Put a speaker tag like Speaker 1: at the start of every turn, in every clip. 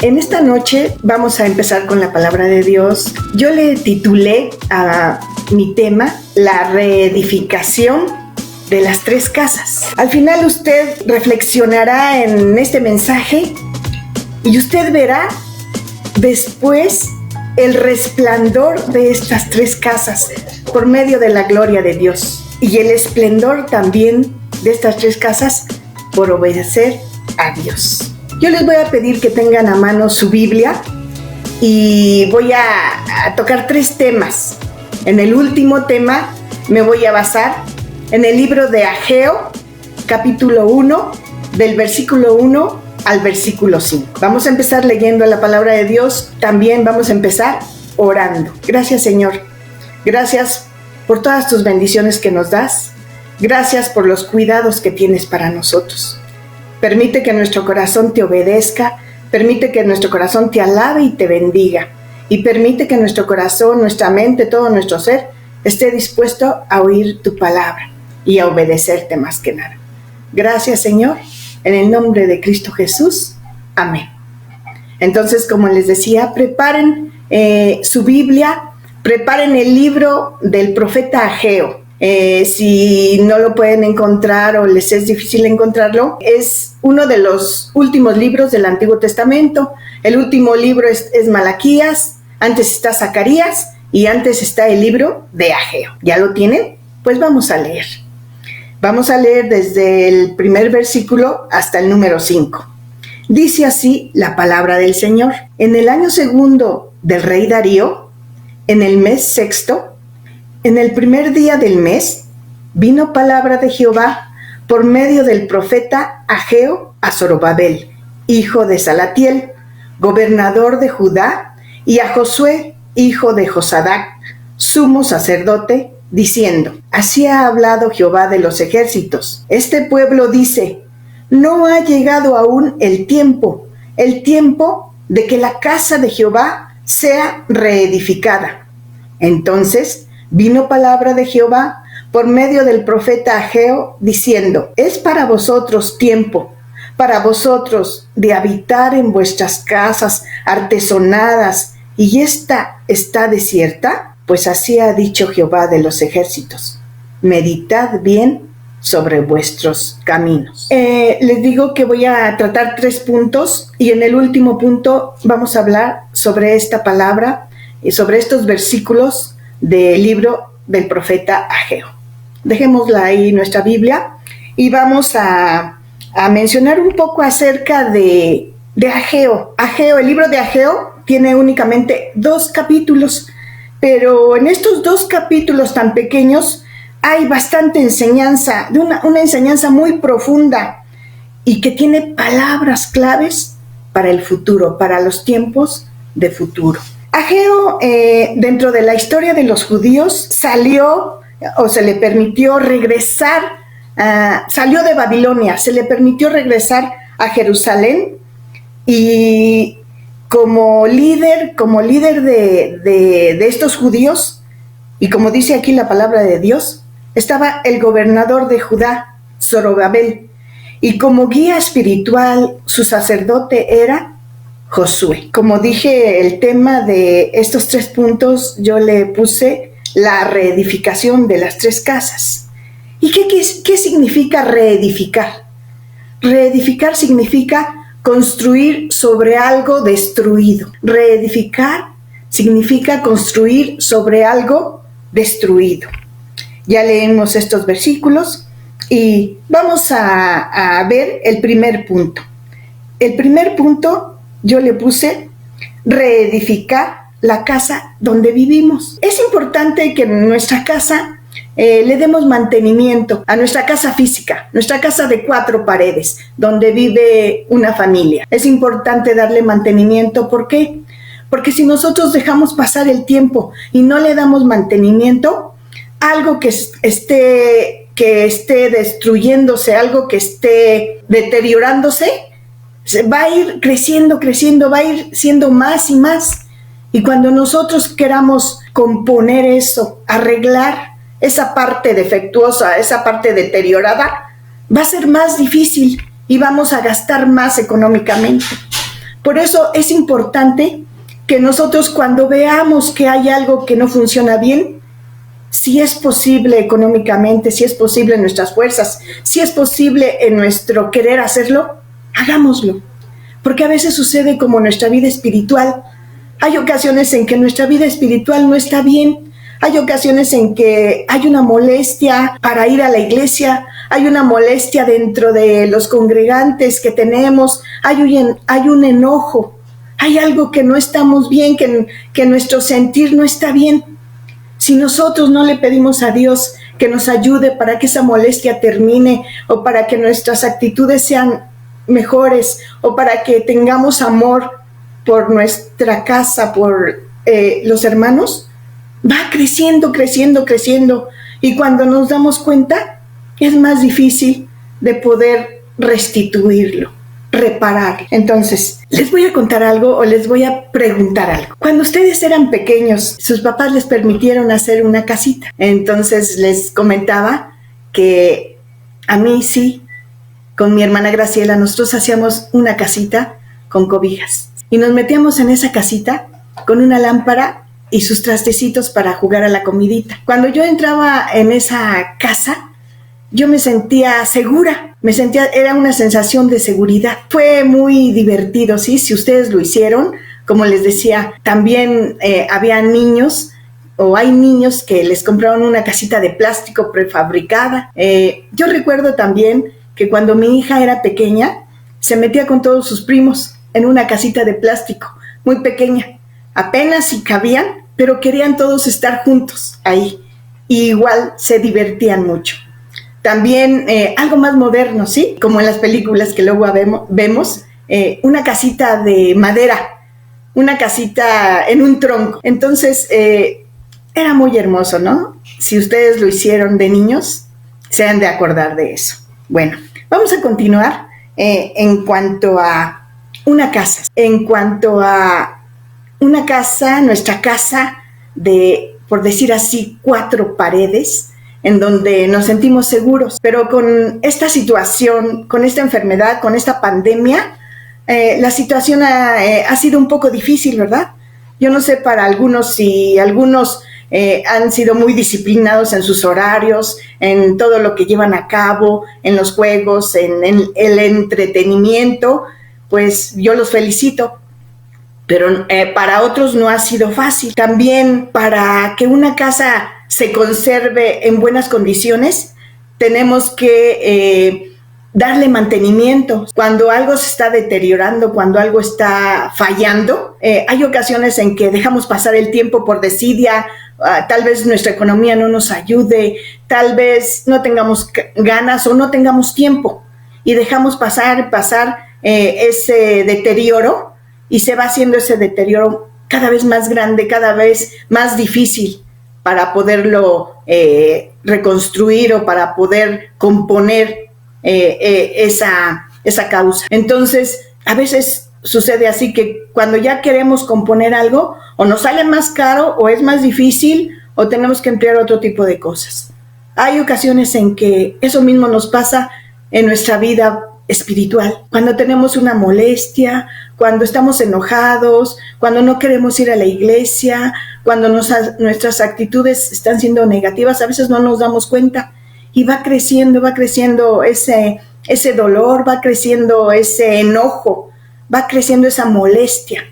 Speaker 1: En esta noche vamos a empezar con la palabra de Dios. Yo le titulé a mi tema la reedificación de las tres casas. Al final usted reflexionará en este mensaje y usted verá después el resplandor de estas tres casas por medio de la gloria de Dios y el esplendor también de estas tres casas por obedecer a Dios. Yo les voy a pedir que tengan a mano su Biblia y voy a tocar tres temas. En el último tema me voy a basar en el libro de Ageo, capítulo 1, del versículo 1 al versículo 5. Vamos a empezar leyendo la palabra de Dios, también vamos a empezar orando. Gracias, Señor. Gracias por todas tus bendiciones que nos das. Gracias por los cuidados que tienes para nosotros. Permite que nuestro corazón te obedezca, permite que nuestro corazón te alabe y te bendiga, y permite que nuestro corazón, nuestra mente, todo nuestro ser esté dispuesto a oír tu palabra y a obedecerte más que nada. Gracias, Señor, en el nombre de Cristo Jesús. Amén. Entonces, como les decía, preparen su Biblia, preparen el libro del profeta Ageo. Si no lo pueden encontrar o les es difícil encontrarlo, es uno de los últimos libros del Antiguo Testamento. El último libro es Malaquías, antes está Zacarías y antes está el libro de Ageo. ¿Ya lo tienen? Pues vamos a leer. Vamos a leer desde el primer versículo hasta el número 5. Dice así la palabra del Señor. En el año segundo del rey Darío, en el mes sexto, en el primer día del mes, vino palabra de Jehová por medio del profeta Ageo a Zorobabel, hijo de Salatiel, gobernador de Judá, y a Josué, hijo de Josadac, sumo sacerdote, diciendo: así ha hablado Jehová de los ejércitos. Este pueblo dice: no ha llegado aún el tiempo de que la casa de Jehová sea reedificada. Entonces vino palabra de Jehová por medio del profeta Ageo, diciendo: es para vosotros tiempo, para vosotros de habitar en vuestras casas artesonadas, y esta está desierta. Pues así ha dicho Jehová de los ejércitos: meditad bien sobre vuestros caminos. Les digo que voy a tratar 3 puntos, y en el último punto vamos a hablar sobre esta palabra y sobre estos versículos del libro del profeta Ageo. Dejémosla ahí nuestra Biblia y vamos a mencionar un poco acerca de Ageo. El libro de Ageo tiene únicamente 2 capítulos, pero en estos 2 capítulos tan pequeños hay bastante enseñanza, una enseñanza muy profunda y que tiene palabras claves para el futuro, para los tiempos de futuro. Ageo, dentro de la historia de los judíos, salió o se le permitió regresar, salió de Babilonia, se le permitió regresar a Jerusalén, y como líder de estos judíos, y como dice aquí la palabra de Dios, estaba el gobernador de Judá, Zorobabel, y como guía espiritual su sacerdote era Josué. Como dije, el tema de estos 3 puntos yo le puse la reedificación de las 3 casas. ¿Y qué significa reedificar? Reedificar significa construir sobre algo destruido. Reedificar significa construir sobre algo destruido. Ya leemos estos versículos y vamos a ver el primer punto. El primer punto yo le puse reedificar la casa donde vivimos. Es importante que en nuestra casa le demos mantenimiento a nuestra casa física, nuestra casa de 4 paredes, donde vive una familia. Es importante darle mantenimiento. ¿Por qué? Porque si nosotros dejamos pasar el tiempo y no le damos mantenimiento, algo que esté destruyéndose, algo que esté deteriorándose, va a ir creciendo, va a ir siendo más y más. Y cuando nosotros queramos componer eso, arreglar esa parte defectuosa, esa parte deteriorada, va a ser más difícil y vamos a gastar más económicamente. Por eso es importante que nosotros, cuando veamos que hay algo que no funciona bien, si es posible económicamente, si es posible en nuestras fuerzas, si es posible en nuestro querer hacerlo, hagámoslo. Porque a veces sucede como nuestra vida espiritual. Hay ocasiones en que nuestra vida espiritual no está bien. Hay ocasiones en que hay una molestia para ir a la iglesia, hay una molestia dentro de los congregantes que tenemos, hay un enojo, hay algo que no estamos bien, que nuestro sentir no está bien. Si nosotros no le pedimos a Dios que nos ayude para que esa molestia termine, o para que nuestras actitudes sean mejores, o para que tengamos amor por nuestra casa, por los hermanos, va creciendo, creciendo, creciendo. Y cuando nos damos cuenta, es más difícil de poder restituirlo, reparar. Entonces, les voy a contar algo o les voy a preguntar algo. Cuando ustedes eran pequeños, sus papás les permitieron hacer una casita. Entonces les comentaba que a mí sí, con mi hermana Graciela, nosotros hacíamos una casita con cobijas. Y nos metíamos en esa casita con una lámpara y sus trastecitos para jugar a la comidita. Cuando yo entraba en esa casa, yo me sentía segura, era una sensación de seguridad. Fue muy divertido, ¿sí? Si ustedes lo hicieron, como les decía, también había niños, o hay niños que les compraron una casita de plástico prefabricada. Yo recuerdo también que cuando mi hija era pequeña, se metía con todos sus primos en una casita de plástico, muy pequeña. Apenas si cabían, pero querían todos estar juntos ahí. Y igual se divertían mucho. También algo más moderno, ¿sí? Como en las películas que luego vemos, una casita de madera, una casita en un tronco. Entonces, era muy hermoso, ¿no? Si ustedes lo hicieron de niños, se han de acordar de eso. Bueno, vamos a continuar en cuanto a una casa. En cuanto a una casa, nuestra casa de, por decir así, 4 paredes, en donde nos sentimos seguros. Pero con esta situación, con esta enfermedad, con esta pandemia, la situación ha sido un poco difícil, ¿verdad? Yo no sé para algunos si algunos han sido muy disciplinados en sus horarios, en todo lo que llevan a cabo, en los juegos, en el entretenimiento, pues yo los felicito. Pero para otros no ha sido fácil. También para que una casa se conserve en buenas condiciones, tenemos que darle mantenimiento. Cuando algo se está deteriorando, cuando algo está fallando, hay ocasiones en que dejamos pasar el tiempo por desidia. Tal vez nuestra economía no nos ayude, tal vez no tengamos ganas o no tengamos tiempo, y dejamos pasar ese deterioro, y se va haciendo ese deterioro cada vez más grande, cada vez más difícil para poderlo reconstruir o para poder componer esa causa. Entonces, a veces sucede así que cuando ya queremos componer algo, o nos sale más caro, o es más difícil, o tenemos que emplear otro tipo de cosas. Hay ocasiones en que eso mismo nos pasa en nuestra vida espiritual, cuando tenemos una molestia, cuando estamos enojados, cuando no queremos ir a la iglesia, cuando nuestras actitudes están siendo negativas, a veces no nos damos cuenta, y va creciendo ese dolor, va creciendo ese enojo, va creciendo esa molestia.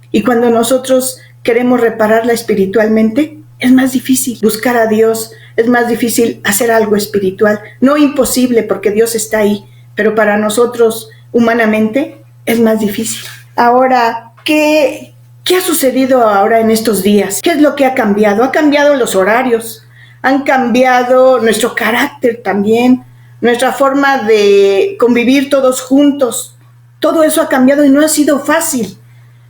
Speaker 1: Y cuando nosotros queremos repararla espiritualmente, es más difícil buscar a Dios, es más difícil hacer algo espiritual. No imposible, porque Dios está ahí, pero para nosotros humanamente es más difícil. Ahora, ¿qué ha sucedido ahora en estos días? ¿Qué es lo que ha cambiado? Ha cambiado los horarios, han cambiado nuestro carácter también, nuestra forma de convivir todos juntos. Todo eso ha cambiado y no ha sido fácil.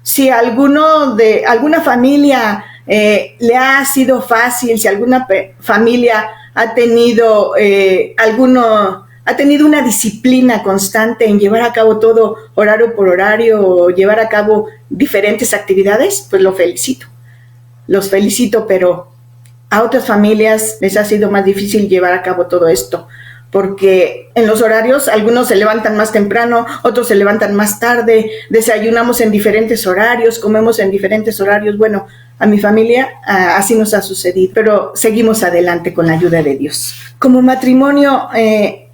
Speaker 1: Si alguna familia le ha sido fácil, si alguna familia ha tenido ha tenido una disciplina constante en llevar a cabo todo horario por horario, o llevar a cabo diferentes actividades, pues los felicito, pero a otras familias les ha sido más difícil llevar a cabo todo esto, porque en los horarios algunos se levantan más temprano, otros se levantan más tarde, desayunamos en diferentes horarios, comemos en diferentes horarios. Bueno, a mi familia así nos ha sucedido, pero seguimos adelante con la ayuda de Dios. Como matrimonio,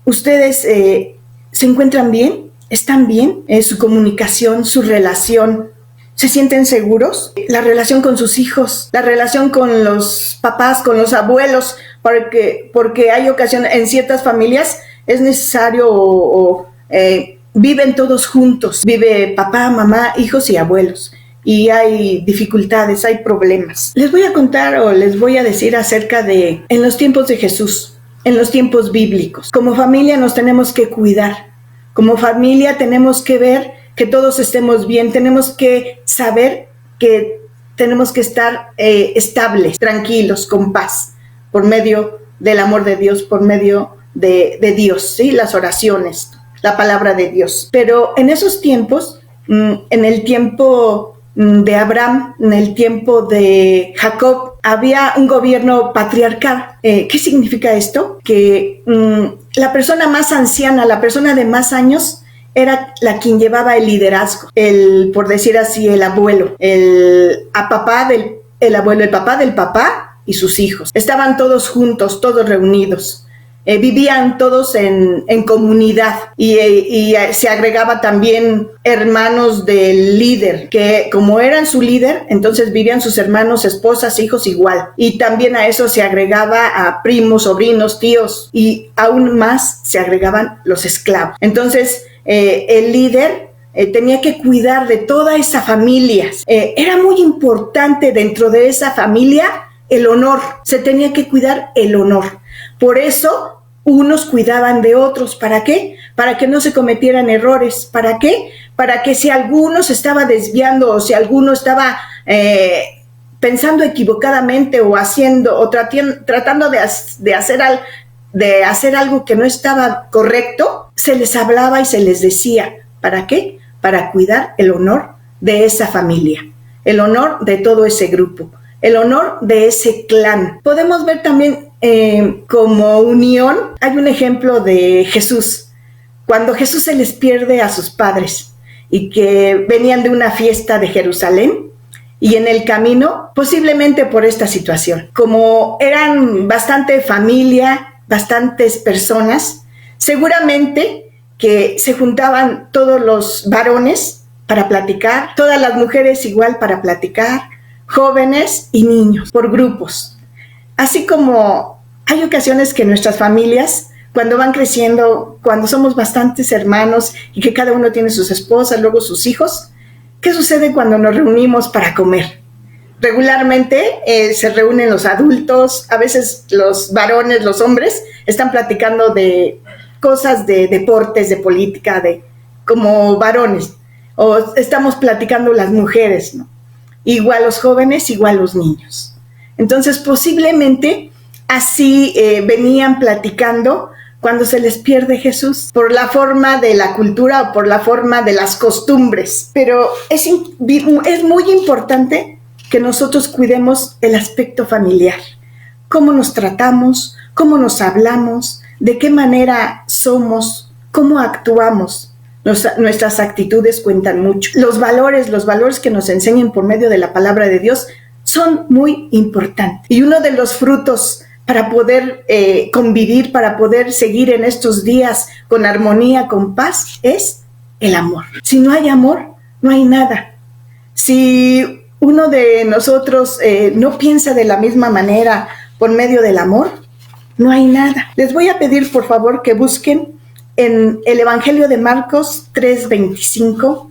Speaker 1: ¿ustedes se encuentran bien? ¿Están bien? Su comunicación, su relación, ¿se sienten seguros? La relación con sus hijos, la relación con los papás, con los abuelos, porque hay ocasiones, en ciertas familias es necesario viven todos juntos, vive papá, mamá, hijos y abuelos. Y hay dificultades, hay problemas. Les voy a contar o les voy a decir acerca de en los tiempos de Jesús, en los tiempos bíblicos. Como familia nos tenemos que cuidar. Como familia tenemos que ver que todos estemos bien. Tenemos que saber que tenemos que estar estables, tranquilos, con paz, por medio del amor de Dios, por medio de Dios, ¿sí? Las oraciones, la palabra de Dios. Pero en esos tiempos, en el tiempo de Abraham, en el tiempo de Jacob, había un gobierno patriarcal. ¿Qué significa esto? Que la persona más anciana, la persona de más años, era la quien llevaba el liderazgo, por decir así, el abuelo, el papá del papá y sus hijos. Estaban todos juntos, todos reunidos. Vivían todos en comunidad y se agregaba también hermanos del líder, que como eran su líder, entonces vivían sus hermanos, esposas, hijos igual. Y también a eso se agregaba a primos, sobrinos, tíos, y aún más se agregaban los esclavos. Entonces el líder tenía que cuidar de toda esa familia. Era muy importante dentro de esa familia el honor. Se tenía que cuidar el honor. Por eso, unos cuidaban de otros. ¿Para qué? Para que no se cometieran errores. ¿Para qué? Para que si alguno se estaba desviando o si alguno estaba pensando equivocadamente o haciendo o tratando de hacer algo que no estaba correcto, se les hablaba y se les decía. ¿Para qué? Para cuidar el honor de esa familia, el honor de todo ese grupo, el honor de ese clan. Podemos ver también como unión, hay un ejemplo de Jesús, cuando Jesús se les pierde a sus padres y que venían de una fiesta de Jerusalén y en el camino, posiblemente por esta situación, como eran bastante familia, bastantes personas, seguramente que se juntaban todos los varones para platicar, todas las mujeres igual para platicar, jóvenes y niños, por grupos. Así como hay ocasiones que nuestras familias, cuando van creciendo, cuando somos bastantes hermanos y que cada uno tiene sus esposas, luego sus hijos, ¿qué sucede cuando nos reunimos para comer? Regularmente se reúnen los adultos, a veces los varones, los hombres, están platicando de cosas de deportes, de política, como varones, o estamos platicando las mujeres, ¿no? Igual los jóvenes, igual los niños. Entonces, posiblemente así venían platicando cuando se les pierde Jesús, por la forma de la cultura o por la forma de las costumbres. Pero es muy importante que nosotros cuidemos el aspecto familiar. Cómo nos tratamos, cómo nos hablamos, de qué manera somos, cómo actuamos. Nuestras actitudes cuentan mucho. Los valores que nos enseñan por medio de la palabra de Dios son muy importantes. Y uno de los frutos para poder convivir, para poder seguir en estos días con armonía, con paz, es el amor. Si no hay amor, no hay nada. Si uno de nosotros no piensa de la misma manera por medio del amor, no hay nada. Les voy a pedir, por favor, que busquen en el Evangelio de Marcos 3:25,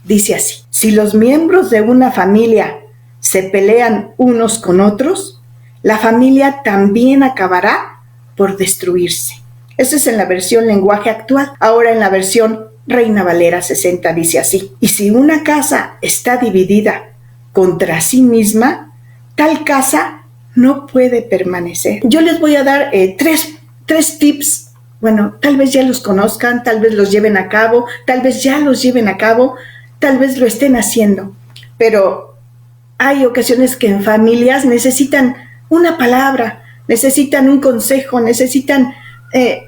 Speaker 1: dice así: si los miembros de una familia se pelean unos con otros, la familia también acabará por destruirse. Eso es en la versión lenguaje actual. Ahora en la versión Reina Valera 60 dice así: y si una casa está dividida contra sí misma, tal casa no puede permanecer. Yo les voy a dar tres tips. Bueno, tal vez ya los conozcan, tal vez los lleven a cabo, tal vez ya los lleven a cabo, tal vez lo estén haciendo, pero hay ocasiones que en familias necesitan una palabra, necesitan un consejo, necesitan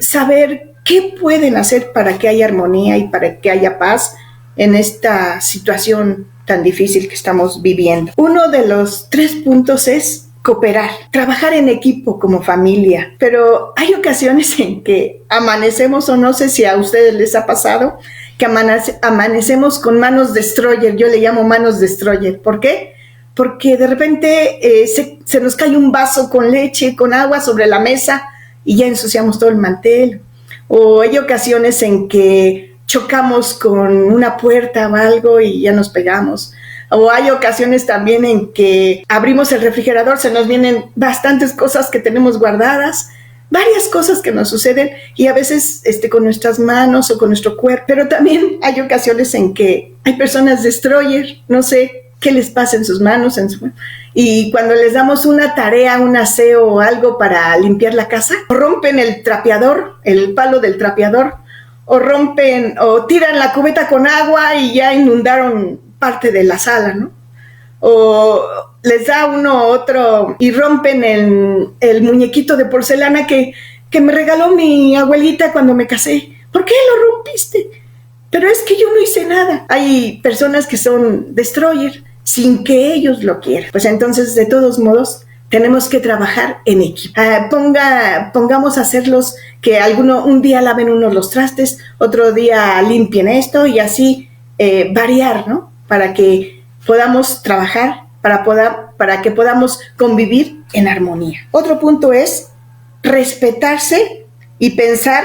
Speaker 1: saber qué pueden hacer para que haya armonía y para que haya paz en esta situación tan difícil que estamos viviendo. Uno de los 3 puntos es cooperar, trabajar en equipo como familia, pero hay ocasiones en que amanecemos, o no sé si a ustedes les ha pasado, que amanecemos con manos destroyer. Yo le llamo manos destroyer. ¿Por qué? Porque de repente se nos cae un vaso con leche, con agua sobre la mesa y ya ensuciamos todo el mantel. O hay ocasiones en que chocamos con una puerta o algo y ya nos pegamos. O hay ocasiones también en que abrimos el refrigerador, se nos vienen bastantes cosas que tenemos guardadas, varias cosas que nos suceden, y a veces con nuestras manos o con nuestro cuerpo. Pero también hay ocasiones en que hay personas destroyer, no sé qué les pasa en sus manos, y cuando les damos una tarea, un aseo o algo para limpiar la casa, rompen el trapeador, el palo del trapeador, o rompen o tiran la cubeta con agua y ya inundaron parte de la sala, ¿no? O les da uno u otro y rompen el muñequito de porcelana que me regaló mi abuelita cuando me casé. ¿Por qué lo rompiste? Pero es que yo no hice nada. Hay personas que son destroyer sin que ellos lo quieran. Pues entonces, de todos modos, tenemos que trabajar en equipo. Pongamos a hacerlos que un día laven unos los trastes, otro día limpien esto y así variar, ¿no? Para que podamos trabajar, para que podamos convivir en armonía. Otro punto es respetarse y pensar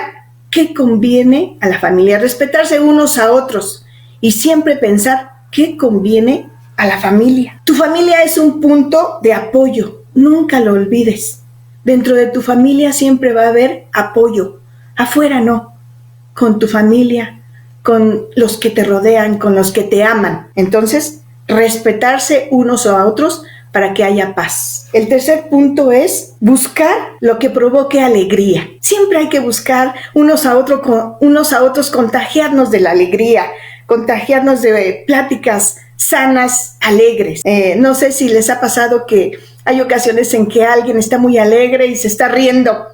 Speaker 1: qué conviene a la familia, respetarse unos a otros y siempre pensar qué conviene a la familia. Tu familia es un punto de apoyo, nunca lo olvides. Dentro de tu familia siempre va a haber apoyo, afuera no, con tu familia, con los que te rodean, con los que te aman. Entonces, respetarse unos a otros para que haya paz. El tercer punto es buscar lo que provoque alegría. Siempre hay que buscar unos a otros contagiarnos de la alegría, contagiarnos de pláticas sanas, alegres. No sé si les ha pasado que hay ocasiones en que alguien está muy alegre y se está riendo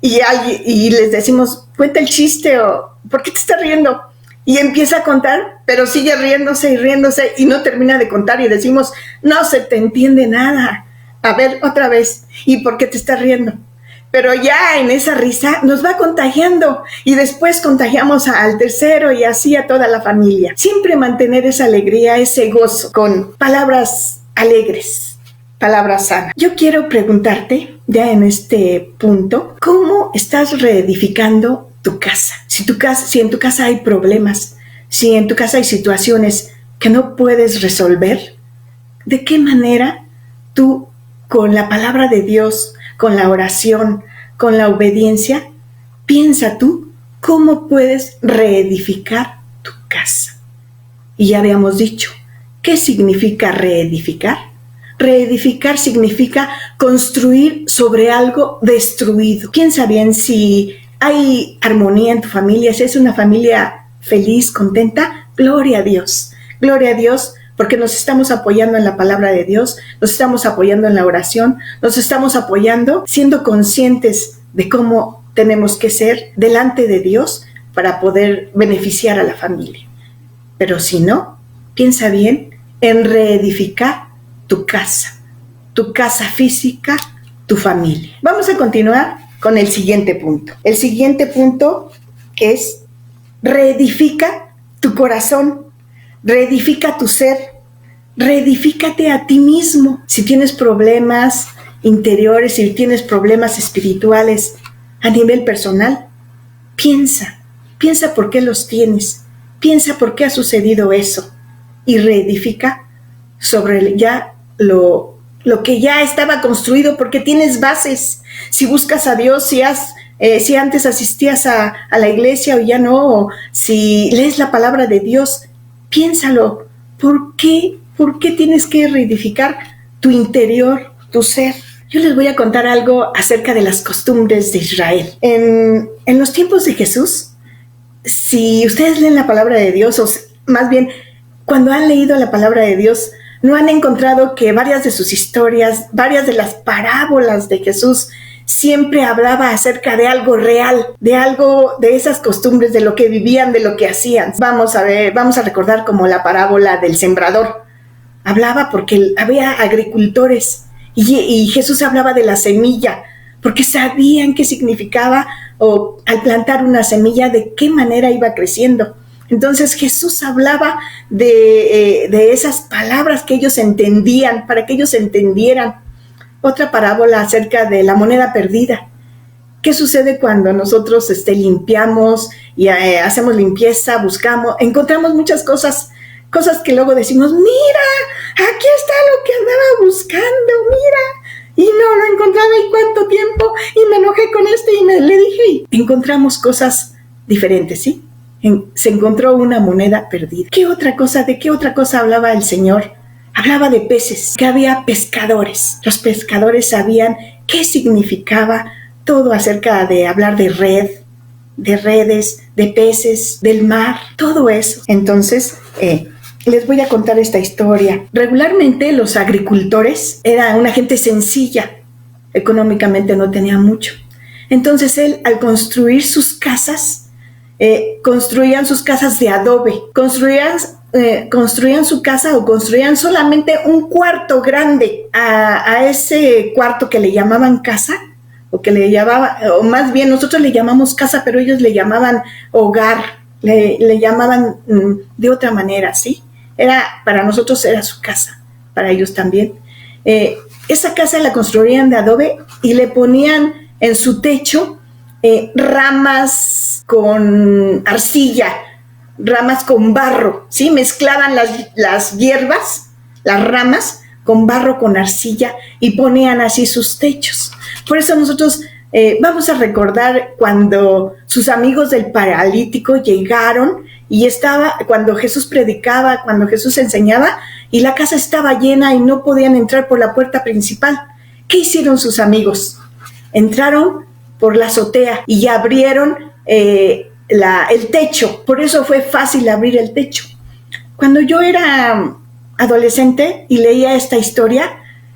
Speaker 1: y les decimos, cuenta el chiste, o ¿por qué te estás riendo? Y empieza a contar, pero sigue riéndose y no termina de contar y decimos, no se te entiende nada. A ver, otra vez. ¿Y por qué te estás riendo? Pero ya en esa risa nos va contagiando y después contagiamos al tercero y así a toda la familia. Siempre mantener esa alegría, ese gozo con palabras alegres, palabras sanas. Yo quiero preguntarte, ya en este punto, ¿cómo estás reedificando tu casa? Si en tu casa hay problemas, si en tu casa hay situaciones que no puedes resolver, ¿de qué manera tú, con la palabra de Dios, con la oración, con la obediencia, piensa tú cómo puedes reedificar tu casa? Y ya habíamos dicho, ¿qué significa reedificar? Reedificar significa construir sobre algo destruido. Piensa bien, si hay armonía en tu familia, si es una familia feliz, contenta, gloria a Dios, porque nos estamos apoyando en la palabra de Dios, nos estamos apoyando en la oración, nos estamos apoyando siendo conscientes de cómo tenemos que ser delante de Dios para poder beneficiar a la familia. Pero si no, piensa bien en reedificar tu casa física, tu familia. Vamos a continuar con el siguiente punto. El siguiente punto es reedifica tu corazón, reedifica tu ser, reedifícate a ti mismo. Si tienes problemas interiores, si tienes problemas espirituales a nivel personal, piensa por qué los tienes, piensa por qué ha sucedido eso y reedifica sobre ya lo que ya estaba construido, porque tienes bases. Si buscas a Dios, si antes asistías a la iglesia o ya no, o si lees la palabra de Dios, piénsalo. ¿Por qué tienes que reedificar tu interior, tu ser? Yo les voy a contar algo acerca de las costumbres de Israel. En los tiempos de Jesús, si ustedes leen la palabra de Dios, o más bien, cuando han leído la palabra de Dios, ¿no han encontrado que varias de sus historias, varias de las parábolas de Jesús siempre hablaba acerca de algo real, de algo, de esas costumbres, de lo que vivían, de lo que hacían. Vamos a recordar como la parábola del sembrador. Hablaba porque había agricultores y Jesús hablaba de la semilla, porque sabían qué significaba, o al plantar una semilla, de qué manera iba creciendo. Entonces Jesús hablaba de esas palabras que ellos entendían, para que ellos entendieran. Otra parábola acerca de la moneda perdida. ¿Qué sucede cuando nosotros limpiamos y hacemos limpieza, buscamos, encontramos muchas cosas que luego decimos, mira, aquí está lo que andaba buscando, mira, y no lo encontraba y cuánto tiempo, y me enojé con y le dije, y encontramos cosas diferentes, ¿sí? Se encontró una moneda perdida. ¿De qué otra cosa hablaba el Señor? Hablaba de peces, que había pescadores. Los pescadores sabían qué significaba todo acerca de hablar de red, de redes, de peces, del mar, todo eso. Entonces, les voy a contar esta historia. Regularmente los agricultores eran una gente sencilla, económicamente no tenía mucho. Entonces él, al construir sus casas, construían sus casas de adobe, construían su casa o construían solamente un cuarto grande. A ese cuarto que le llamaban casa, o más bien nosotros le llamamos casa, pero ellos le llamaban hogar, le llamaban de otra manera, ¿sí? Para nosotros era su casa, para ellos también. Esa casa la construían de adobe y le ponían en su techo ramas con arcilla, ramas con barro, ¿sí? Mezclaban las hierbas, las ramas, con barro, con arcilla, y ponían así sus techos. Por eso nosotros vamos a recordar cuando sus amigos del paralítico llegaron y cuando Jesús predicaba, cuando Jesús enseñaba, y la casa estaba llena y no podían entrar por la puerta principal. ¿Qué hicieron sus amigos? Entraron por la azotea y abrieron el techo. Por eso fue fácil abrir el techo. Cuando yo era adolescente y leía esta historia,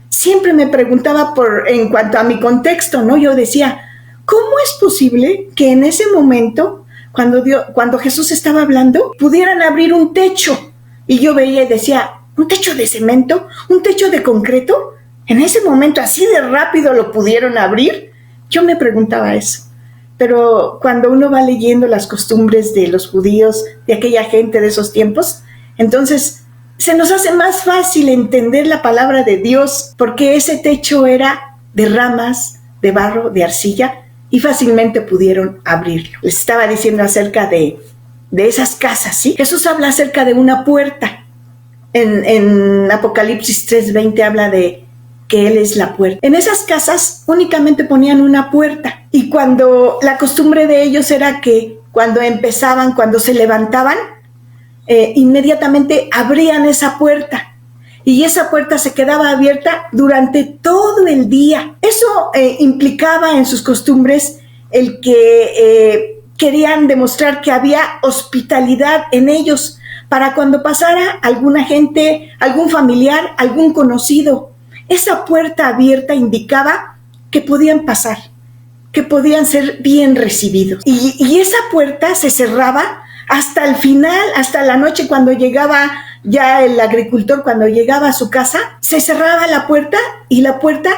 Speaker 1: siempre me preguntaba en cuanto a mi contexto, ¿no? Yo decía, ¿cómo es posible que en ese momento, cuando Jesús estaba hablando, pudieran abrir un techo? Y yo veía y decía, ¿un techo de cemento? ¿Un techo de concreto? En ese momento, así de rápido lo pudieron abrir. Yo me preguntaba eso. Pero cuando uno va leyendo las costumbres de los judíos, de aquella gente de esos tiempos, entonces se nos hace más fácil entender la palabra de Dios, porque ese techo era de ramas, de barro, de arcilla, y fácilmente pudieron abrirlo. Les estaba diciendo acerca de esas casas, ¿sí? Jesús habla acerca de una puerta. En Apocalipsis 3:20 habla de que Él es la puerta. En esas casas únicamente ponían una puerta, y cuando la costumbre de ellos era que cuando se levantaban, inmediatamente abrían esa puerta, y esa puerta se quedaba abierta durante todo el día. Eso implicaba en sus costumbres el que querían demostrar que había hospitalidad en ellos, para cuando pasara alguna gente, algún familiar, algún conocido. Esa puerta abierta indicaba que podían pasar, que podían ser bien recibidos. Y esa puerta se cerraba hasta el final, hasta la noche, cuando llegaba ya el agricultor, cuando llegaba a su casa, se cerraba la puerta y la puerta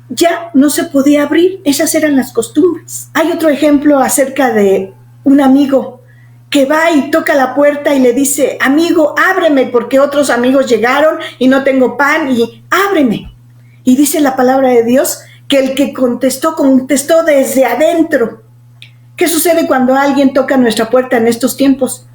Speaker 1: ya no se podía abrir. Esas eran las costumbres. Hay otro ejemplo acerca de un amigo que va y toca la puerta y le dice, amigo, ábreme, porque otros amigos llegaron y no tengo pan, y ábreme. Y dice la palabra de Dios que el que contestó desde adentro. ¿Qué sucede cuando alguien toca nuestra puerta en estos tiempos?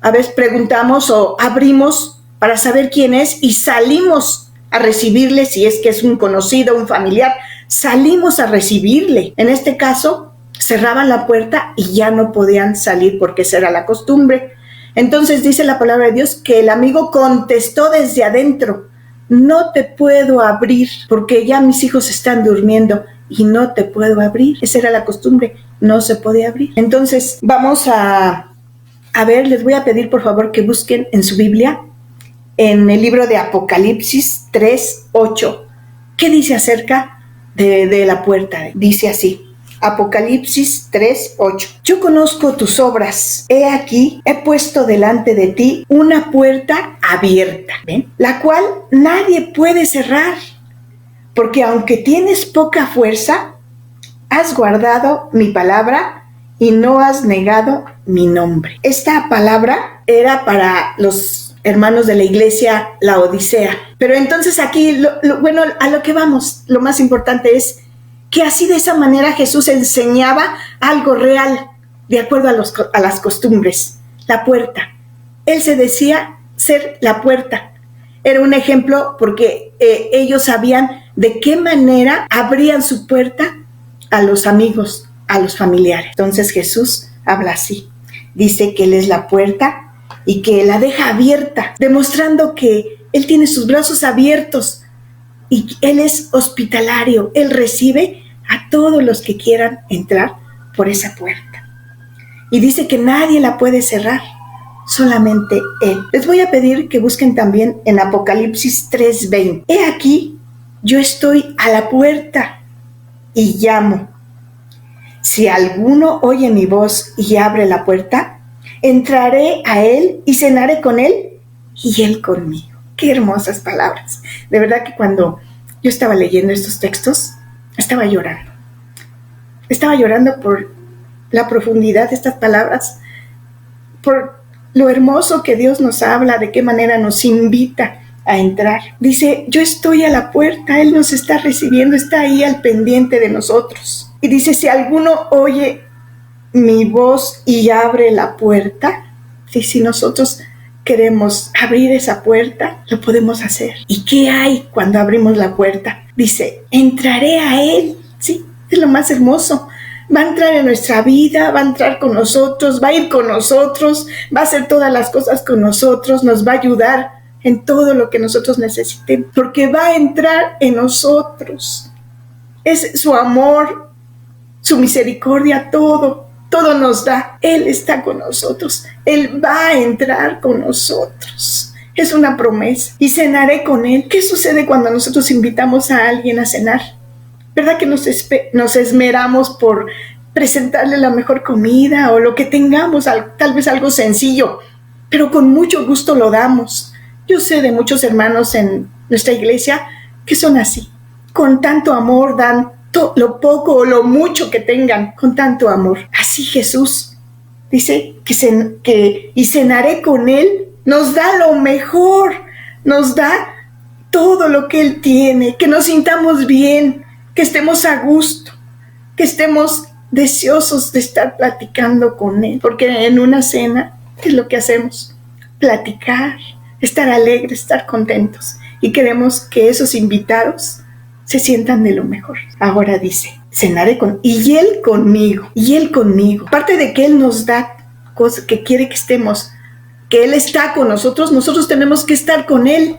Speaker 1: A veces preguntamos o abrimos para saber quién es y salimos a recibirle, si es que es un conocido, un familiar, salimos a recibirle. En este caso, cerraban la puerta y ya no podían salir porque esa era la costumbre. Entonces dice la palabra de Dios que el amigo contestó desde adentro, no te puedo abrir porque ya mis hijos están durmiendo y no te puedo abrir. Esa era la costumbre, no se podía abrir. Entonces vamos a ver, les voy a pedir por favor que busquen en su Biblia, en el libro de Apocalipsis 3:8, ¿qué dice acerca de la puerta. Dice así, Apocalipsis 3:8. Yo conozco tus obras. He aquí, he puesto delante de ti una puerta abierta, ¿ven? La cual nadie puede cerrar, porque aunque tienes poca fuerza, has guardado mi palabra y no has negado mi nombre. Esta palabra era para los hermanos de la iglesia Laodicea. Pero entonces aquí, bueno, a lo que vamos, lo más importante es que así de esa manera Jesús enseñaba algo real, de acuerdo a las costumbres. La puerta. Él se decía ser la puerta. Era un ejemplo porque ellos sabían de qué manera abrían su puerta a los amigos, a los familiares. Entonces Jesús habla así. Dice que Él es la puerta y que la deja abierta, demostrando que Él tiene sus brazos abiertos y Él es hospitalario. Él recibe a todos los que quieran entrar por esa puerta. Y dice que nadie la puede cerrar, solamente Él. Les voy a pedir que busquen también en Apocalipsis 3:20. He aquí, yo estoy a la puerta y llamo. Si alguno oye mi voz y abre la puerta, entraré a él y cenaré con él y él conmigo. Qué hermosas palabras. De verdad que cuando yo estaba leyendo estos textos, estaba llorando. Estaba llorando por la profundidad de estas palabras, por lo hermoso que Dios nos habla, de qué manera nos invita a entrar. Dice, yo estoy a la puerta, Él nos está recibiendo, está ahí al pendiente de nosotros. Y dice, si alguno oye mi voz y abre la puerta, si nosotros queremos abrir esa puerta, lo podemos hacer. ¿Y qué hay cuando abrimos la puerta? Dice, entraré a Él. Sí, es lo más hermoso. Va a entrar en nuestra vida, va a entrar con nosotros, va a ir con nosotros, va a hacer todas las cosas con nosotros, nos va a ayudar en todo lo que nosotros necesitemos, porque va a entrar en nosotros. Es su amor, su misericordia, todo nos da. Él está con nosotros, Él va a entrar con nosotros. Es una promesa. Y cenaré con Él. ¿Qué sucede cuando nosotros invitamos a alguien a cenar? ¿Verdad que nos esmeramos por presentarle la mejor comida o lo que tengamos, tal vez algo sencillo, pero con mucho gusto lo damos? Yo sé de muchos hermanos en nuestra iglesia que son así. Con tanto amor dan lo poco o lo mucho que tengan, con tanto amor. Así Jesús dice que y cenaré con Él. Nos da lo mejor, nos da todo lo que Él tiene, que nos sintamos bien, que estemos a gusto, que estemos deseosos de estar platicando con Él. Porque en una cena, ¿qué es lo que hacemos? Platicar, estar alegres, estar contentos. Y queremos que esos invitados se sientan de lo mejor. Ahora dice, cenaré y Él conmigo, y Él conmigo. Aparte de que Él nos da cosas que quiere que estemos, que Él está con nosotros, nosotros tenemos que estar con Él,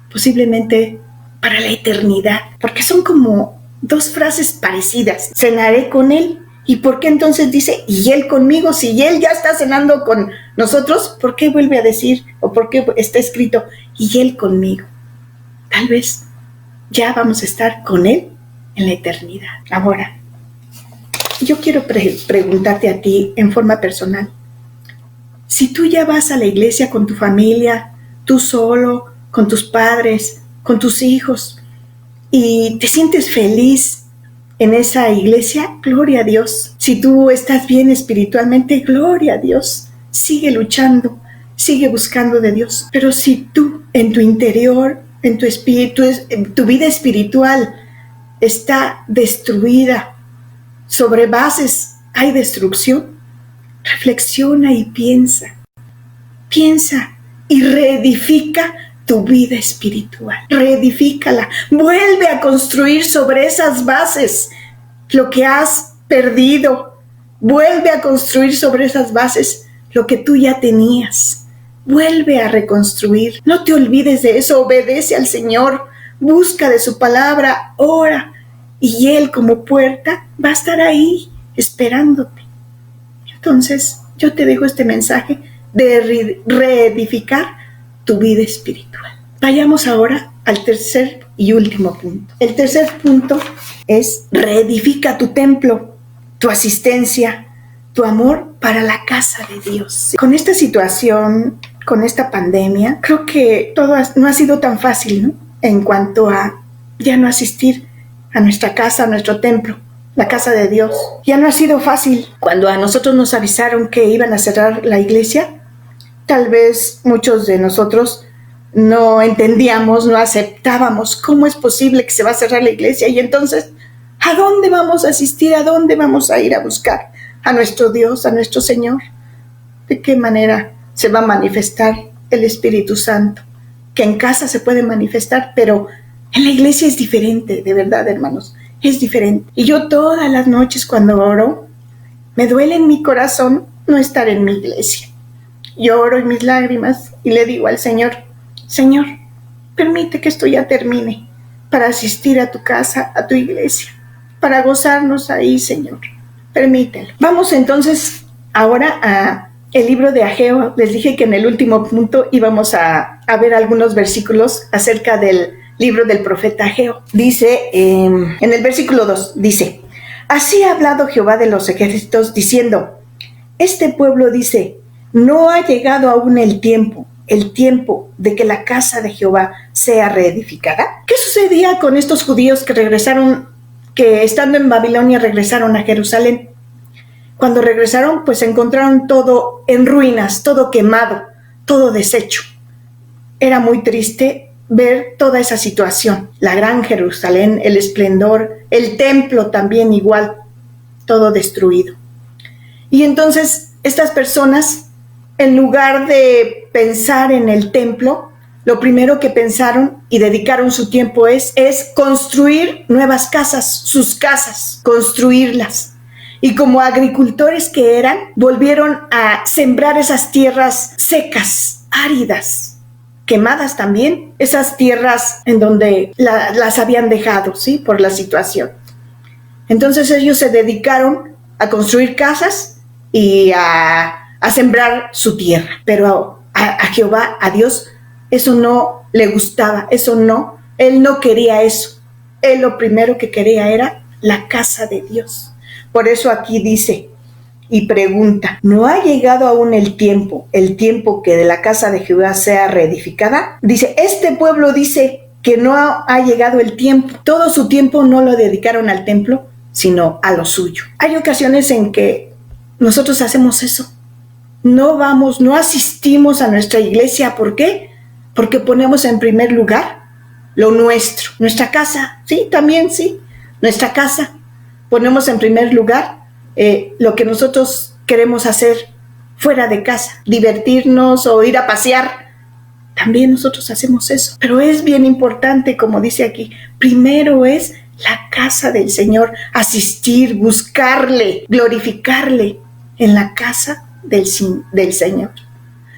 Speaker 1: posiblemente para la eternidad, porque son como dos frases parecidas. Cenaré con Él. ¿Y por qué entonces dice, y Él conmigo? Si Él ya está cenando con nosotros, ¿por qué vuelve a decir, o por qué está escrito, y Él conmigo? Tal vez ya vamos a estar con Él en la eternidad. Ahora, yo quiero preguntarte a ti en forma personal. Si tú ya vas a la iglesia con tu familia, tú solo, con tus padres, con tus hijos, y te sientes feliz en esa iglesia, gloria a Dios. Si tú estás bien espiritualmente, gloria a Dios. Sigue luchando, sigue buscando de Dios. Pero si tú en tu interior, en tu espíritu, en tu vida espiritual está destruida, sobre bases hay destrucción, reflexiona y piensa y reedifica tu vida espiritual. Reedifícala, vuelve a construir sobre esas bases lo que has perdido, vuelve a construir sobre esas bases lo que tú ya tenías. Vuelve a reconstruir. No te olvides de eso. Obedece al Señor. Busca de su palabra. Ora. Y Él como puerta va a estar ahí esperándote. Entonces yo te dejo este mensaje de reedificar tu vida espiritual. Vayamos ahora al tercer y último punto. El tercer punto es reedifica tu templo, tu asistencia, tu amor para la casa de Dios. Con esta situación, con esta pandemia, creo que todo no ha sido tan fácil, ¿no? En cuanto a ya no asistir a nuestra casa, a nuestro templo, la casa de Dios. Ya no ha sido fácil. Cuando a nosotros nos avisaron que iban a cerrar la iglesia, tal vez muchos de nosotros no entendíamos, no aceptábamos cómo es posible que se va a cerrar la iglesia y entonces, ¿a dónde vamos a asistir? ¿A dónde vamos a ir a buscar a nuestro Dios, a nuestro Señor? ¿De qué manera se va a manifestar el Espíritu Santo? Que en casa se puede manifestar, pero en la iglesia es diferente, de verdad, hermanos, es diferente. Y yo todas las noches cuando oro, me duele en mi corazón no estar en mi iglesia. Lloro en mis lágrimas y le digo al Señor, Señor, permite que esto ya termine para asistir a tu casa, a tu iglesia, para gozarnos ahí, Señor. Permítelo. Vamos entonces ahora a el libro de Ageo. Les dije que en el último punto íbamos a ver algunos versículos acerca del libro del profeta Ageo. Dice, en el versículo 2, dice, así ha hablado Jehová de los ejércitos, diciendo, este pueblo dice, no ha llegado aún el tiempo de que la casa de Jehová sea reedificada. ¿Qué sucedía con estos judíos que regresaron, que estando en Babilonia regresaron a Jerusalén? Cuando regresaron, pues encontraron todo en ruinas, todo quemado, todo deshecho. Era muy triste ver toda esa situación. La gran Jerusalén, el esplendor, el templo también igual, todo destruido. Y entonces estas personas, en lugar de pensar en el templo, lo primero que pensaron y dedicaron su tiempo es construir nuevas casas, sus casas, construirlas. Y como agricultores que eran, volvieron a sembrar esas tierras secas, áridas, quemadas también, esas tierras en donde las habían dejado, ¿sí? Por la situación. Entonces ellos se dedicaron a construir casas y a sembrar su tierra, pero a Jehová, a Dios, eso no le gustaba, él no quería eso. Él lo primero que quería era la casa de Dios. Por eso aquí dice y pregunta, ¿no ha llegado aún el tiempo que de la casa de Jehová sea reedificada? Dice, este pueblo dice que no ha llegado el tiempo. Todo su tiempo no lo dedicaron al templo, sino a lo suyo. Hay ocasiones en que nosotros hacemos eso. No asistimos a nuestra iglesia. ¿Por qué? Porque ponemos en primer lugar lo nuestro. Nuestra casa, sí, también sí. Nuestra casa. Ponemos en primer lugar lo que nosotros queremos hacer fuera de casa. Divertirnos o ir a pasear. También nosotros hacemos eso. Pero es bien importante, como dice aquí, primero es la casa del Señor. Asistir, buscarle, glorificarle en la casa del Señor.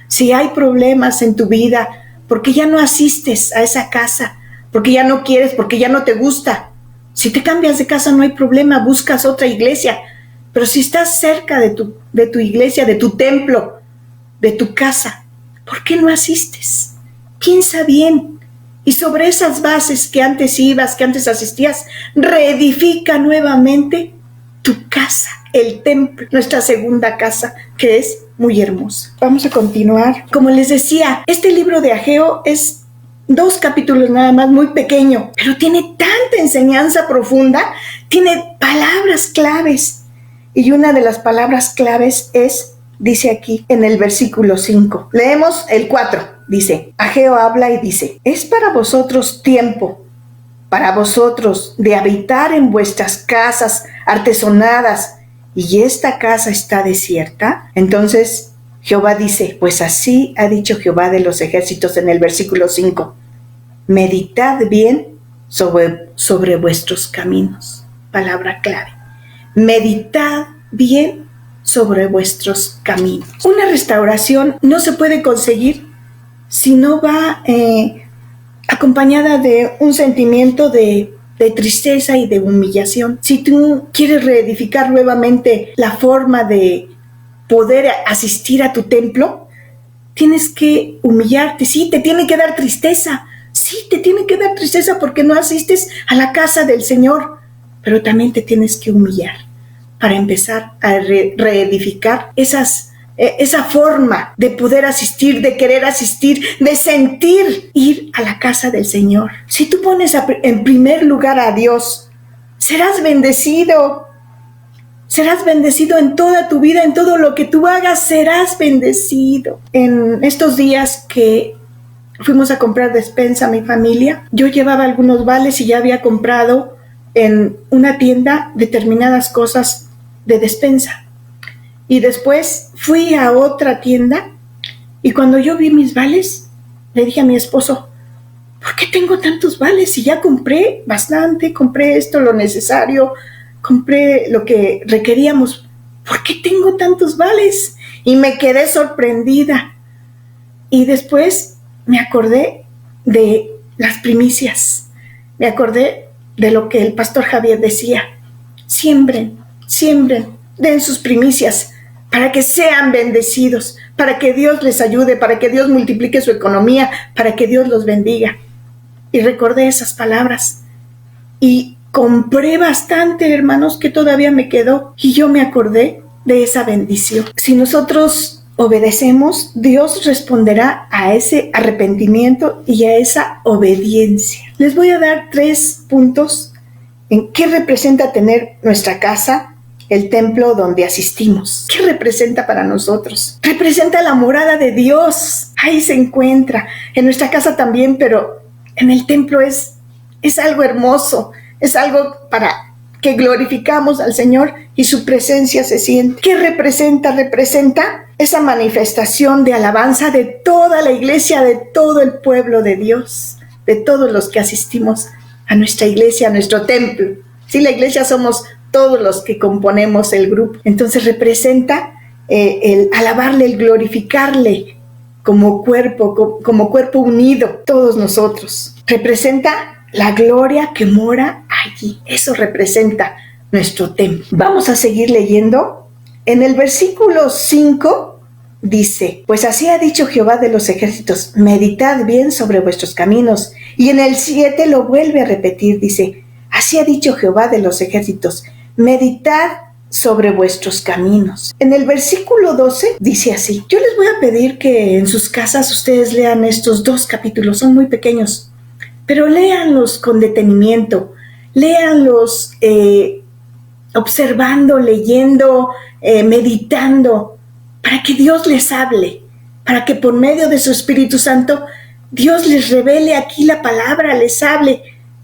Speaker 1: Si hay problemas en tu vida, porque ya no asistes a esa casa, porque ya no quieres, porque ya no te gusta, si te cambias de casa no hay problema, buscas otra iglesia. Pero si estás cerca de tu iglesia, de tu templo, de tu casa, ¿por qué no asistes? Piensa bien. Y sobre esas bases que antes ibas, que antes asistías, reedifica nuevamente tu casa, el templo, nuestra segunda casa, que es muy hermosa. Vamos a continuar. Como les decía, este libro de Ageo es 2 capítulos nada más, muy pequeño, pero tiene tanta enseñanza profunda, tiene palabras claves. Y una de las palabras claves dice aquí en el versículo 5. Leemos el 4. Dice, Ageo habla y dice, es para vosotros tiempo, para vosotros de habitar en vuestras casas artesonadas, y esta casa está desierta. Entonces Jehová dice, pues así ha dicho Jehová de los ejércitos en el versículo 5, meditad bien sobre vuestros caminos. Palabra clave. Meditad bien sobre vuestros caminos. Una restauración no se puede conseguir si no va acompañada de un sentimiento de tristeza y de humillación. Si tú quieres reedificar nuevamente la forma de poder asistir a tu templo, tienes que humillarte. Sí, te tiene que dar tristeza. Sí, te tiene que dar tristeza porque no asistes a la casa del Señor, pero también te tienes que humillar para empezar a reedificar esa forma de poder asistir, de querer asistir, de sentir ir a la casa del Señor. Si tú pones en primer lugar a Dios, serás bendecido. Serás bendecido en toda tu vida, en todo lo que tú hagas, serás bendecido. En estos días que fuimos a comprar despensa a mi familia, yo llevaba algunos vales y ya había comprado en una tienda determinadas cosas de despensa. Y después fui a otra tienda y cuando yo vi mis vales, le dije a mi esposo, ¿por qué tengo tantos vales? Si ya compré bastante, compré esto, lo necesario, compré lo que requeríamos. ¿Por qué tengo tantos vales? Y me quedé sorprendida. Y después me acordé de las primicias. Me acordé de lo que el pastor Javier decía. Siembren, den sus primicias para que sean bendecidos, para que Dios les ayude, para que Dios multiplique su economía, para que Dios los bendiga. Y recordé esas palabras. Y compré bastante, hermanos, que todavía me quedó. Y yo me acordé de esa bendición. Si nosotros obedecemos, Dios responderá a ese arrepentimiento y a esa obediencia. Les voy a dar 3 puntos en qué representa tener nuestra casa, el templo donde asistimos. ¿Qué representa para nosotros? Representa la morada de Dios. Ahí se encuentra. En nuestra casa también, pero en el templo es algo hermoso. Es algo para que glorificamos al Señor y su presencia se siente. ¿Qué representa? Representa esa manifestación de alabanza de toda la iglesia, de todo el pueblo de Dios, de todos los que asistimos a nuestra iglesia, a nuestro templo. Sí, la iglesia somos todos los que componemos el grupo. Entonces representa el alabarle, el glorificarle como cuerpo unido, todos nosotros. Representa la gloria que mora allí. Eso representa nuestro templo. Vamos a seguir leyendo. En el versículo 5 dice, pues así ha dicho Jehová de los ejércitos, meditad bien sobre vuestros caminos. Y en el 7 lo vuelve a repetir, dice, así ha dicho Jehová de los ejércitos, meditad sobre vuestros caminos. En el versículo 12 dice así, yo les voy a pedir que en sus casas ustedes lean estos 2 capítulos, son muy pequeños, pero léanlos con detenimiento, léanlos observando, leyendo, meditando, para que Dios les hable, para que por medio de su Espíritu Santo Dios les revele aquí la palabra, les hable,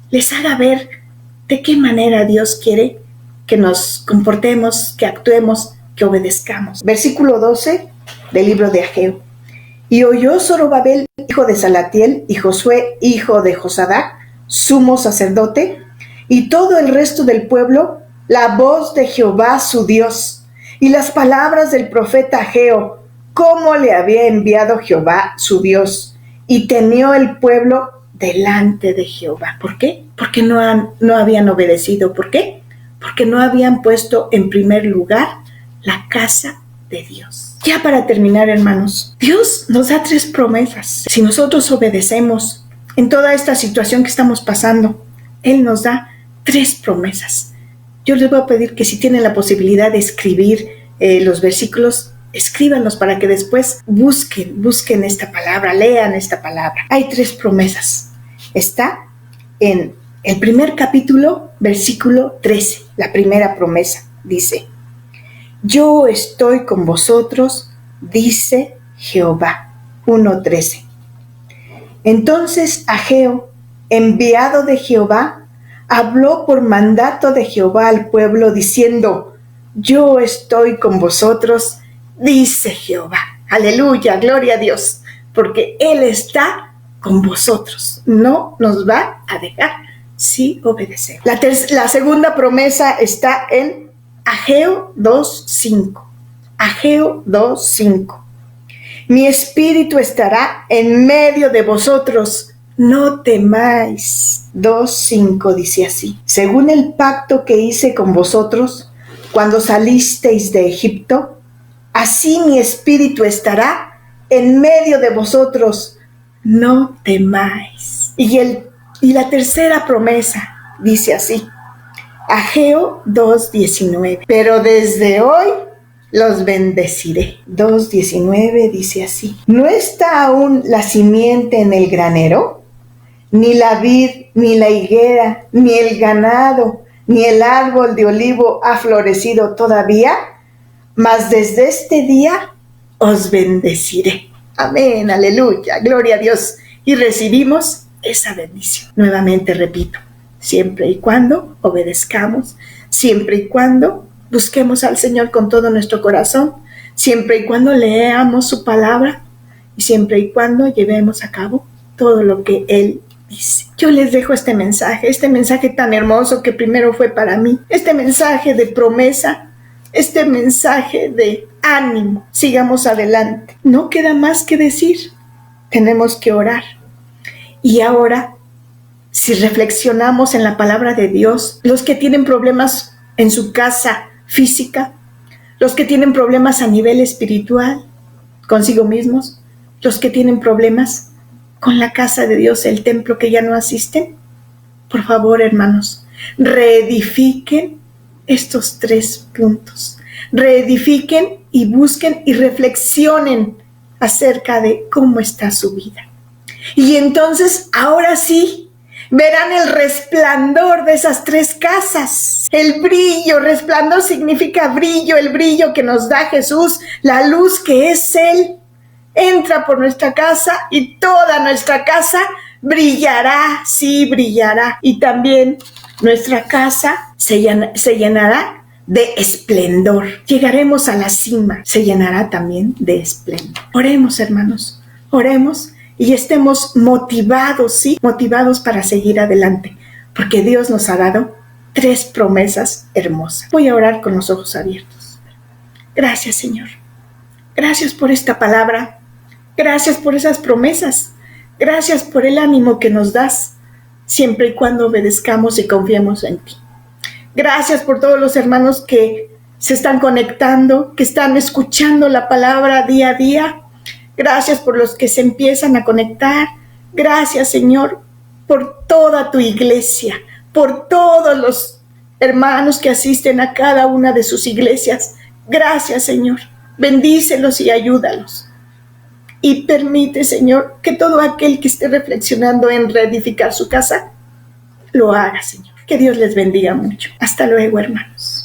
Speaker 1: les haga ver de qué manera Dios quiere que nos comportemos, que actuemos, que obedezcamos. Versículo 12 del libro de Ageo. Y oyó Zorobabel, hijo de Salatiel, y Josué, hijo de Josadac, sumo sacerdote, y todo el resto del pueblo, la voz de Jehová su Dios, y las palabras del profeta Ageo, cómo le había enviado Jehová su Dios, y temió el pueblo delante de Jehová. ¿Por qué? Porque no habían obedecido. ¿Por qué? Porque no habían puesto en primer lugar la casa de Dios. Ya para terminar, hermanos, Dios nos da 3 promesas. Si nosotros obedecemos en toda esta situación que estamos pasando, Él nos da 3 promesas. Yo les voy a pedir que si tienen la posibilidad de escribir los versículos, escríbanlos para que después busquen esta palabra, lean esta palabra. Hay 3 promesas. Está en el primer capítulo, versículo 13, la primera promesa. Dice, yo estoy con vosotros, dice Jehová. 1:13. Entonces Ageo, enviado de Jehová, habló por mandato de Jehová al pueblo diciendo, yo estoy con vosotros, dice Jehová. Aleluya, gloria a Dios, porque Él está con vosotros, no nos va a dejar si obedecemos. La segunda promesa está en Ageo 2:5. Ageo 2:5. Mi espíritu estará en medio de vosotros, no temáis. 2:5 dice así. Según el pacto que hice con vosotros cuando salisteis de Egipto, así mi espíritu estará en medio de vosotros, no temáis. Y la tercera promesa dice así, Ageo 2:19, pero desde hoy los bendeciré. 2:19 dice así, ¿no está aún la simiente en el granero? Ni la vid, ni la higuera, ni el ganado, ni el árbol de olivo ha florecido todavía, mas desde este día os bendeciré. Amén, aleluya, gloria a Dios. Y recibimos esa bendición. Nuevamente repito, siempre y cuando obedezcamos, siempre y cuando busquemos al Señor con todo nuestro corazón, siempre y cuando leamos su palabra y siempre y cuando llevemos a cabo todo lo que Él dice. Yo les dejo este mensaje tan hermoso que primero fue para mí, este mensaje de promesa, este mensaje de ánimo. Sigamos adelante. No queda más que decir, tenemos que orar. Y ahora, si reflexionamos en la palabra de Dios, los que tienen problemas en su casa física, los que tienen problemas a nivel espiritual, consigo mismos, los que tienen problemas con la casa de Dios, el templo que ya no asisten, por favor, hermanos, reedifiquen estos 3 puntos. Reedifiquen y busquen y reflexionen acerca de cómo está su vida. Y entonces, ahora sí, verán el resplandor de esas 3 casas. El brillo, resplandor significa brillo, el brillo que nos da Jesús, la luz que es Él. Entra por nuestra casa y toda nuestra casa brillará, sí, brillará. Y también nuestra casa se llenará de esplendor. Llegaremos a la cima, se llenará también de esplendor. Oremos, hermanos, oremos y estemos motivados, sí, motivados para seguir adelante, porque Dios nos ha dado 3 promesas hermosas. Voy a orar con los ojos abiertos. Gracias, Señor. Gracias por esta palabra. Gracias por esas promesas. Gracias por el ánimo que nos das, siempre y cuando obedezcamos y confiemos en ti. Gracias por todos los hermanos que se están conectando, que están escuchando la palabra día a día. Gracias por los que se empiezan a conectar. Gracias, Señor, por toda tu iglesia, por todos los hermanos que asisten a cada una de sus iglesias. Gracias, Señor. Bendícelos y ayúdalos. Y permite, Señor, que todo aquel que esté reflexionando en reedificar su casa, lo haga, Señor. Que Dios les bendiga mucho. Hasta luego, hermanos.